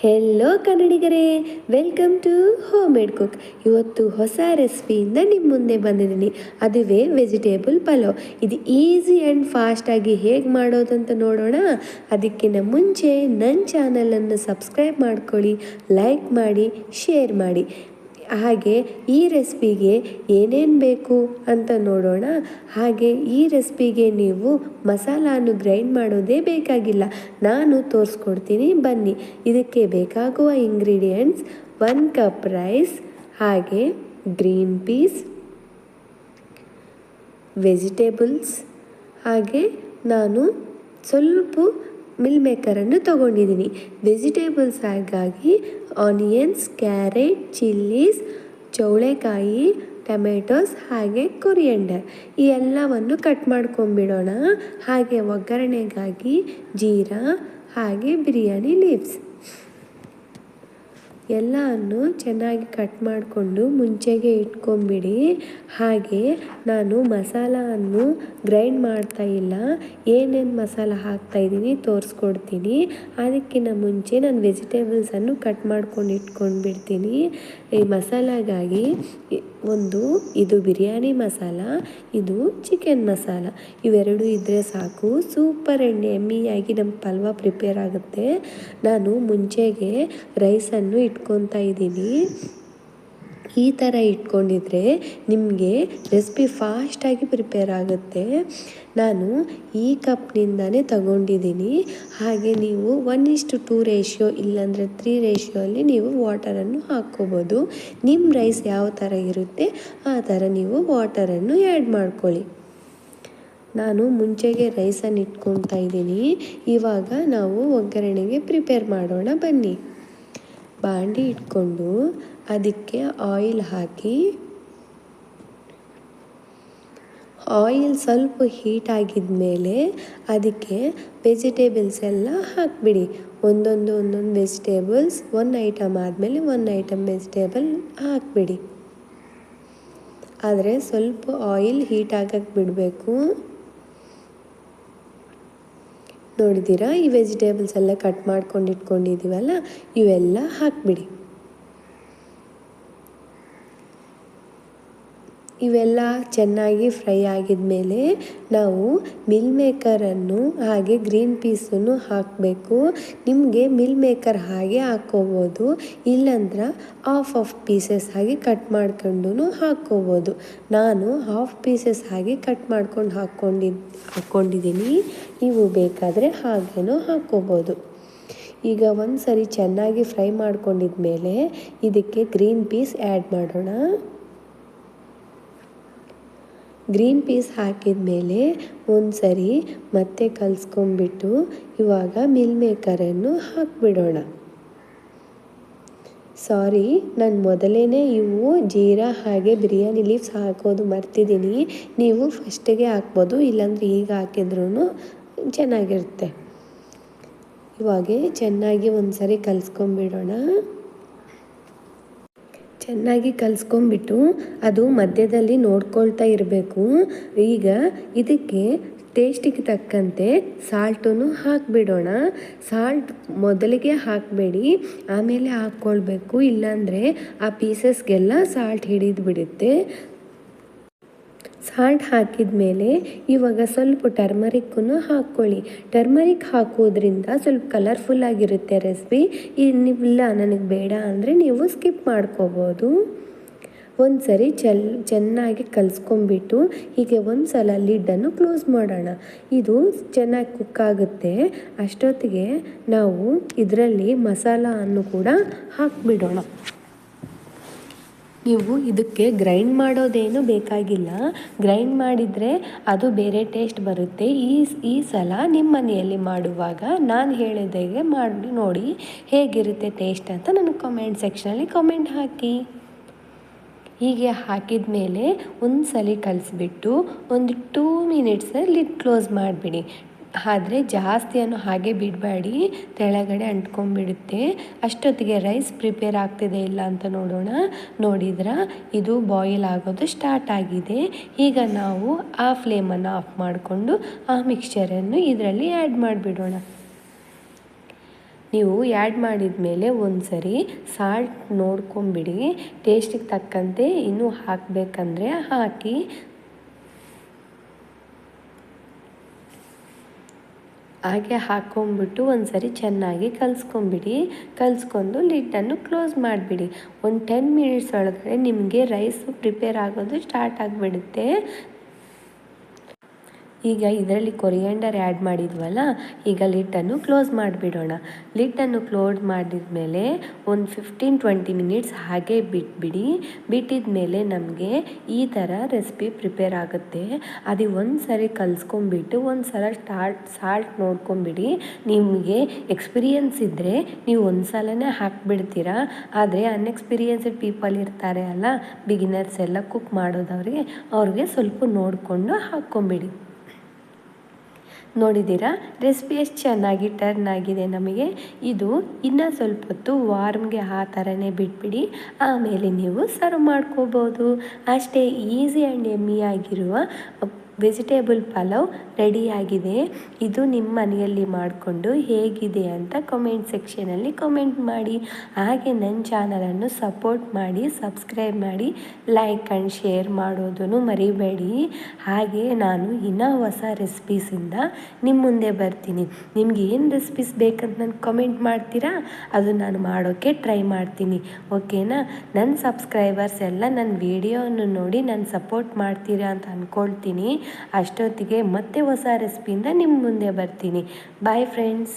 Hello ಕನ್ನಡಿಗರೇ, welcome to homemade cook. ಇವತ್ತು ಹೊಸ ರೆಸಿಪಿಯಿಂದ ನಿಮ್ಮ ಮುಂದೆ ಬಂದಿದ್ದೀನಿ. ಅದುವೇ ವೆಜಿಟೇಬಲ್ ಪಲಾವ್. ಇದು ಈಸಿ ಆ್ಯಂಡ್ ಫಾಸ್ಟಾಗಿ ಹೇಗೆ ಮಾಡೋದಂತ ನೋಡೋಣ. ಅದಕ್ಕಿಂತ ಮುಂಚೆ ನನ್ನ ಚಾನಲನ್ನು ಸಬ್ಸ್ಕ್ರೈಬ್ ಮಾಡ್ಕೊಳ್ಳಿ, ಲೈಕ್ ಮಾಡಿ, ಶೇರ್ ಮಾಡಿ. ಹಾಗೆ ಈ ರೆಸಿಪಿಗೆ ಏನೇನು ಬೇಕು ಅಂತ ನೋಡೋಣ. ಹಾಗೆ ಈ ರೆಸಿಪಿಗೆ ನೀವು ಮಸಾಲಾನು ಗ್ರೈಂಡ್ ಮಾಡೋದೇ ಬೇಕಾಗಿಲ್ಲ, ನಾನು ತೋರಿಸ್ಕೊಡ್ತೀನಿ ಬನ್ನಿ. ಇದಕ್ಕೆ ಬೇಕಾಗುವ ಇಂಗ್ರೀಡಿಯೆಂಟ್ಸ್: 1 ಕಪ್ ರೈಸ್, ಹಾಗೆ ಗ್ರೀನ್ ಪೀಸ್, ವೆಜಿಟೇಬಲ್ಸ್, ಹಾಗೆ ನಾನು ಸ್ವಲ್ಪ ಮಿಲ್ ಮೇಕರನ್ನು ತಗೊಂಡಿದ್ದೀನಿ. ವೆಜಿಟೇಬಲ್ಸ್ ಹಾಗಾಗಿ ಆನಿಯನ್ಸ್, ಕ್ಯಾರೆಟ್, ಚಿಲ್ಲೀಸ್, ಚೌಳೆಕಾಯಿ, ಟೊಮೆಟೊಸ್, ಹಾಗೆ ಕೊರಿಯಂಡರ್ ಈ ಎಲ್ಲವನ್ನು ಕಟ್ ಮಾಡ್ಕೊಂಬಿಡೋಣ. ಹಾಗೆ ಒಗ್ಗರಣೆಗಾಗಿ ಜೀರಾ, ಹಾಗೆ ಬಿರಿಯಾನಿ ಲೀವ್ಸ್ ಎಲ್ಲವನ್ನು ಚೆನ್ನಾಗಿ ಕಟ್ ಮಾಡಿಕೊಂಡು ಮುಂಚೆಗೆ ಇಟ್ಕೊಂಬಿಡಿ. ಹಾಗೆ ನಾನು ಮಸಾಲವನ್ನು ಗ್ರೈಂಡ್ ಮಾಡ್ತಾ ಇಲ್ಲ, ಏನೇನು ಮಸಾಲ ಹಾಕ್ತಾಯಿದ್ದೀನಿ ತೋರಿಸ್ಕೊಡ್ತೀನಿ. ಅದಕ್ಕಿಂತ ಮುಂಚೆ ನಾನು ವೆಜಿಟೇಬಲ್ಸನ್ನು ಕಟ್ ಮಾಡ್ಕೊಂಡು ಇಟ್ಕೊಂಡ್ಬಿಡ್ತೀನಿ. ಈ ಮಸಾಲಾಗಾಗಿ ಇದು ಬಿರಿಯಾನಿ ಮಸಾಲ, ಇದು ಚಿಕನ್ ಮಸಾಲ, ಇವೆರಡು ಇದ್ದರೆ ಸಾಕು. ಸೂಪರ್ ಆ್ಯಂಡ್ ಯಮ್ಮಿಯಾಗಿ ನಮ್ಮ ಪಲ್ವ ಪ್ರಿಪೇರ್ ಆಗುತ್ತೆ. ನಾನು ಮುಂಚೆಗೆ ರೈಸನ್ನು ಇಟ್ಕೊತಾ ಇದ್ದೀನಿ. ಈ ಥರ ಇಟ್ಕೊಂಡಿದ್ರೆ ನಿಮಗೆ ರೆಸಿಪಿ ಫಾಸ್ಟಾಗಿ ಪ್ರಿಪೇರ್ ಆಗುತ್ತೆ. ನಾನು ಈ ಕಪ್ನಿಂದನೇ ತಗೊಂಡಿದ್ದೀನಿ. ಹಾಗೆ ನೀವು 1:2 ರೇಷಿಯೋ ಇಲ್ಲಾಂದರೆ 3 ರೇಷಿಯೋಲ್ಲಿ ನೀವು ವಾಟರನ್ನು ಹಾಕ್ಕೋಬೋದು. ನಿಮ್ಮ ರೈಸ್ ಯಾವ ಥರ ಇರುತ್ತೆ ಆ ಥರ ನೀವು ವಾಟರನ್ನು ಆ್ಯಡ್ ಮಾಡ್ಕೊಳ್ಳಿ. ನಾನು ಮುಂಚೆಗೆ ರೈಸನ್ನು ಇಟ್ಕೊತಾ ಇದ್ದೀನಿ. ಇವಾಗ ನಾವು ಒಗ್ಗರಣೆಗೆ ಪ್ರಿಪೇರ್ ಮಾಡೋಣ ಬನ್ನಿ. ಬಾಂಡಿ ಇಟ್ಕೊಂಡು ಅದಕ್ಕೆ ಆಯಿಲ್ ಹಾಕಿ, ಆಯಿಲ್ ಸ್ವಲ್ಪ ಹೀಟ್ ಆಗಿದ ಮೇಲೆ ಅದಕ್ಕೆ ವೆಜಿಟೇಬಲ್ಸ್ ಎಲ್ಲ ಹಾಕಿಬಿಡಿ. ಒಂದೊಂದು ವೆಜಿಟೇಬಲ್ಸ್, ಒಂದು ಐಟಮ್ ಆದಮೇಲೆ ಒಂದು ಐಟಮ್ ವೆಜಿಟೇಬಲ್ ಹಾಕಿಬಿಡಿ. ಆದರೆ ಸ್ವಲ್ಪ ಆಯಿಲ್ ಹೀಟ್ ಆಗಕ್ಕೆ ಬಿಡಬೇಕು. ನೋಡಿದ್ದೀರಾ, ಈ ವೆಜಿಟೇಬಲ್ಸ್ ಎಲ್ಲ ಕಟ್ ಮಾಡ್ಕೊಂಡು ಇಟ್ಕೊಂಡಿದ್ದೀವಲ್ಲ, ಇವೆಲ್ಲ ಹಾಕಿಬಿಡಿ. ಇವೆಲ್ಲ ಚೆನ್ನಾಗಿ ಫ್ರೈ ಆಗಿದ ಮೇಲೆ ನಾವು ಮಿಲ್ ಮೇಕರನ್ನು ಹಾಗೆ ಗ್ರೀನ್ ಪೀಸನ್ನು ಹಾಕಬೇಕು. ನಿಮಗೆ ಮಿಲ್ ಮೇಕರ್ ಹಾಗೆ ಹಾಕ್ಕೋಬೋದು, ಇಲ್ಲಾಂದ್ರೆ ಹಾಫ್ ಪೀಸಸ್ ಹಾಗೆ ಕಟ್ ಮಾಡ್ಕೊಂಡು ಹಾಕ್ಕೋಬೋದು. ನಾನು ಹಾಫ್ ಪೀಸಸ್ ಹಾಗೆ ಕಟ್ ಮಾಡ್ಕೊಂಡು ಹಾಕ್ಕೊಂಡಿದ್ದೀನಿ. ನೀವು ಬೇಕಾದರೆ ಹಾಗೇನೂ ಹಾಕ್ಕೋಬೋದು. ಈಗ ಒಂದು ಸರಿ ಚೆನ್ನಾಗಿ ಫ್ರೈ ಮಾಡ್ಕೊಂಡಿದ್ಮೇಲೆ ಇದಕ್ಕೆ ಗ್ರೀನ್ ಪೀಸ್ ಆ್ಯಡ್ ಮಾಡೋಣ. ಗ್ರೀನ್ ಪೀಸ್ ಹಾಕಿದ ಮೇಲೆ ಒಂದು ಸರಿ ಮತ್ತೆ ಕಲಿಸ್ಕೊಂಡ್ಬಿಟ್ಟು ಇವಾಗ ಮಿಲ್ ಮೇಕರನ್ನು ಹಾಕಿಬಿಡೋಣ. ಸಾರಿ, ನಾನು ಮೊದಲೇ ಇವು ಜೀರಾ ಹಾಗೆ ಬಿರಿಯಾನಿ ಲೀವ್ಸ್ ಹಾಕೋದು ಮರ್ತಿದ್ದೀನಿ. ನೀವು ಫಸ್ಟಿಗೆ ಹಾಕ್ಬೋದು, ಇಲ್ಲಾಂದರೆ ಈಗ ಹಾಕಿದ್ರೂ ಚೆನ್ನಾಗಿರುತ್ತೆ. ಇವಾಗ ಚೆನ್ನಾಗಿ ಒಂದು ಸರಿ ಕಲಿಸ್ಕೊಂಬಿಡೋಣ. ಚೆನ್ನಾಗಿ ಕಲಿಸ್ಕೊಂಬಿಟ್ಟು ಅದು ಮಧ್ಯದಲ್ಲಿ ನೋಡ್ಕೊಳ್ತಾ ಇರಬೇಕು. ಈಗ ಇದಕ್ಕೆ ಟೇಸ್ಟಿಗೆ ತಕ್ಕಂತೆ ಸಾಲ್ಟನ್ನು ಹಾಕಿಬಿಡೋಣ. ಸಾಲ್ಟ್ ಮೊದಲಿಗೆ ಹಾಕಬೇಡಿ, ಆಮೇಲೆ ಹಾಕ್ಕೊಳ್ಬೇಕು, ಇಲ್ಲಾಂದರೆ ಆ ಪೀಸಸ್ಗೆಲ್ಲ ಸಾಲ್ಟ್ ಹಿಡಿದು ಬಿಡುತ್ತೆ. ಸಾಲ್ಟ್ ಹಾಕಿದ ಮೇಲೆ ಇವಾಗ ಸ್ವಲ್ಪ ಟರ್ಮರಿಕ್ಕನ್ನು ಹಾಕ್ಕೊಳ್ಳಿ. ಟರ್ಮರಿಕ್ ಹಾಕೋದ್ರಿಂದ ಸ್ವಲ್ಪ ಕಲರ್ಫುಲ್ ಆಗಿರುತ್ತೆ ರೆಸಿಪಿ. ಇಲ್ಲ ನನಗೆ ಬೇಡ ಅಂದರೆ ನೀವು ಸ್ಕಿಪ್ ಮಾಡ್ಕೋಬೋದು. ಒಂದು ಸರಿ ಚೆನ್ನಾಗಿ ಕಲಿಸ್ಕೊಂಬಿಟ್ಟು ಹೀಗೆ ಒಂದು ಸಲ ಲಿಡ್ಡನ್ನು ಕ್ಲೋಸ್ ಮಾಡೋಣ. ಇದು ಚೆನ್ನಾಗಿ ಕುಕ್ ಆಗುತ್ತೆ. ಅಷ್ಟೊತ್ತಿಗೆ ನಾವು ಇದರಲ್ಲಿ ಮಸಾಲವನ್ನು ಕೂಡ ಹಾಕಿಬಿಡೋಣ. ನೀವು ಇದಕ್ಕೆ ಗ್ರೈಂಡ್ ಮಾಡೋದೇನು ಬೇಕಾಗಿಲ್ಲ, ಗ್ರೈಂಡ್ ಮಾಡಿದರೆ ಅದು ಬೇರೆ ಟೇಸ್ಟ್ ಬರುತ್ತೆ. ಈ ಸಲ ನಿಮ್ಮ ಮನೆಯಲ್ಲಿ ಮಾಡುವಾಗ ನಾನು ಹೇಳಿದಾಗೆ ಮಾಡಿ ನೋಡಿ ಹೇಗಿರುತ್ತೆ ಟೇಸ್ಟ್ ಅಂತ ನನಗೆ ಕಾಮೆಂಟ್ ಸೆಕ್ಷನಲ್ಲಿ ಕಾಮೆಂಟ್ ಹಾಕಿ. ಹೀಗೆ ಹಾಕಿದ ಮೇಲೆ ಒಂದು ಸಲ ಕಲಿಸ್ಬಿಟ್ಟು ಒಂದು 2 ಮಿನಿಟ್ಸ್ ಲಿಡ್ ಕ್ಲೋಸ್ ಮಾಡಿಬಿಡಿ. ಆದರೆ ಜಾಸ್ತಿಯನ್ನು ಹಾಗೆ ಬಿಡಬೇಡಿ, ತೆಳಗಡೆ ಅಂಟ್ಕೊಂಡ್ಬಿಡುತ್ತೆ. ಅಷ್ಟೊತ್ತಿಗೆ ರೈಸ್ ಪ್ರಿಪೇರ್ ಆಗ್ತಿದೆ ಇಲ್ಲ ಅಂತ ನೋಡೋಣ. ನೋಡಿದ್ರೆ ಇದು ಬಾಯ್ಲ್ ಆಗೋದು ಸ್ಟಾರ್ಟ್ ಆಗಿದೆ. ಈಗ ನಾವು ಆ ಫ್ಲೇಮನ್ನು ಆಫ್ ಮಾಡಿಕೊಂಡು ಆ ಮಿಕ್ಸ್ಚರನ್ನು ಇದರಲ್ಲಿ ಆ್ಯಡ್ ಮಾಡಿಬಿಡೋಣ. ನೀವು ಆ್ಯಡ್ ಮಾಡಿದ ಮೇಲೆ ಒಂದು ಸರಿ ಸಾಲ್ಟ್ ನೋಡ್ಕೊಂಬಿಡಿ. ಟೇಸ್ಟಿಗೆ ತಕ್ಕಂತೆ ಇನ್ನೂ ಹಾಕಬೇಕಂದ್ರೆ ಹಾಕಿ. ಹಾಗೆ ಹಾಕ್ಕೊಂಬಿಟ್ಟು ಒಂದು ಸರಿ ಚೆನ್ನಾಗಿ ಕಲಿಸ್ಕೊಂಬಿಡಿ. ಕಲಿಸ್ಕೊಂಡು ಲಿಡ್ಡನ್ನು ಕ್ಲೋಸ್ ಮಾಡಿಬಿಡಿ. ಒಂದು 10 ಮಿನಿಟ್ಸ್ ಒಳಗಡೆ ನಿಮಗೆ ರೈಸು ಪ್ರಿಪೇರ್ ಆಗೋದು ಸ್ಟಾರ್ಟ್ ಆಗಿಬಿಡುತ್ತೆ. ಈಗ ಇದರಲ್ಲಿ ಕೊರಿಯಾಂಡರ್ ಆ್ಯಡ್ ಮಾಡಿದ್ವಲ್ಲ, ಈಗ ಲಿಡ್ಡನ್ನು ಕ್ಲೋಸ್ ಮಾಡಿಬಿಡೋಣ. ಲಿಡ್ಡನ್ನು ಕ್ಲೋಸ್ ಮಾಡಿದ ಮೇಲೆ ಒಂದು 15-20 ಮಿನಿಟ್ಸ್ ಹಾಗೆ ಬಿಟ್ಬಿಡಿ. ಬಿಟ್ಟಿದ ಮೇಲೆ ನಮಗೆ ಈ ಥರ ರೆಸಿಪಿ ಪ್ರಿಪೇರ್ ಆಗುತ್ತೆ. ಅದು ಒಂದು ಸರಿ ಕಲಿಸ್ಕೊಂಬಿಟ್ಟು ಒಂದು ಸಲ ಸಾಲ್ಟ್ ನೋಡ್ಕೊಂಬಿಡಿ. ನಿಮಗೆ ಎಕ್ಸ್ಪೀರಿಯನ್ಸ್ ಇದ್ದರೆ ನೀವು ಒಂದು ಸಲನೇ ಹಾಕಿಬಿಡ್ತೀರಾ. ಆದರೆ ಅನ್ಎಕ್ಸ್ಪೀರಿಯನ್ಸ್ಡ್ ಪೀಪಲ್ ಇರ್ತಾರೆ ಅಲ್ಲ, ಬಿಗಿನರ್ಸ್ ಎಲ್ಲ ಕುಕ್ ಮಾಡೋದವ್ರಿಗೆ, ಅವ್ರಿಗೆ ಸ್ವಲ್ಪ ನೋಡಿಕೊಂಡು ಹಾಕ್ಕೊಂಬಿಡಿ. ನೋಡಿದ್ದೀರಾ ರೆಸಿಪಿ ಎಷ್ಟು ಚೆನ್ನಾಗಿ ಟರ್ನ್ ಆಗಿದೆ ನಮಗೆ. ಇದು ಇನ್ನೂ ಸ್ವಲ್ಪ ಹೊತ್ತು ವಾರ್ಮ್ಗೆ ಆ ಥರನೇ ಬಿಟ್ಬಿಡಿ. ಆಮೇಲೆ ನೀವು ಸರ್ವ್ ಮಾಡ್ಕೋಬೋದು. ಅಷ್ಟೇ ಈಸಿ ಆ್ಯಂಡ್ ಎಮ್ಮಿ ಆಗಿರುವ ವೆಜಿಟೇಬಲ್ ಪಲಾವ್ ರೆಡಿಯಾಗಿದೆ. ಇದು ನಿಮ್ಮ ಮನೆಯಲ್ಲಿ ಮಾಡಿಕೊಂಡು ಹೇಗಿದೆ ಅಂತ ಕಮೆಂಟ್ ಸೆಕ್ಷನಲ್ಲಿ ಕಮೆಂಟ್ ಮಾಡಿ. ಹಾಗೆ ನನ್ನ ಚಾನಲನ್ನು ಸಪೋರ್ಟ್ ಮಾಡಿ, ಸಬ್ಸ್ಕ್ರೈಬ್ ಮಾಡಿ, ಲೈಕ್ ಆ್ಯಂಡ್ ಶೇರ್ ಮಾಡೋದನ್ನು ಮರಿಬೇಡಿ. ಹಾಗೆ ನಾನು ಇನ್ನೂ ಹೊಸ ರೆಸಿಪೀಸಿಂದ ನಿಮ್ಮ ಮುಂದೆ ಬರ್ತೀನಿ. ನಿಮ್ಗೆ ಏನು ರೆಸಿಪೀಸ್ ಬೇಕಂತ ನನಗೆ ಕಮೆಂಟ್ ಮಾಡ್ತೀರಾ, ಅದು ನಾನು ಮಾಡೋಕ್ಕೆ ಟ್ರೈ ಮಾಡ್ತೀನಿ. ಓಕೆನಾ? ನನ್ನ ಸಬ್ಸ್ಕ್ರೈಬರ್ಸ್ ಎಲ್ಲ ನನ್ನ ವಿಡಿಯೋವನ್ನು ನೋಡಿ ನಾನು ಸಪೋರ್ಟ್ ಮಾಡ್ತೀರಾ ಅಂತ ಅಂದ್ಕೊಳ್ತೀನಿ. ಅಷ್ಟೊತ್ತಿಗೆ ಮತ್ತೆ ಹೊಸ ರೆಸಿಪಿಯಿಂದ ನಿಮ್ಮ ಮುಂದೆ ಬರ್ತೀನಿ. Bye friends.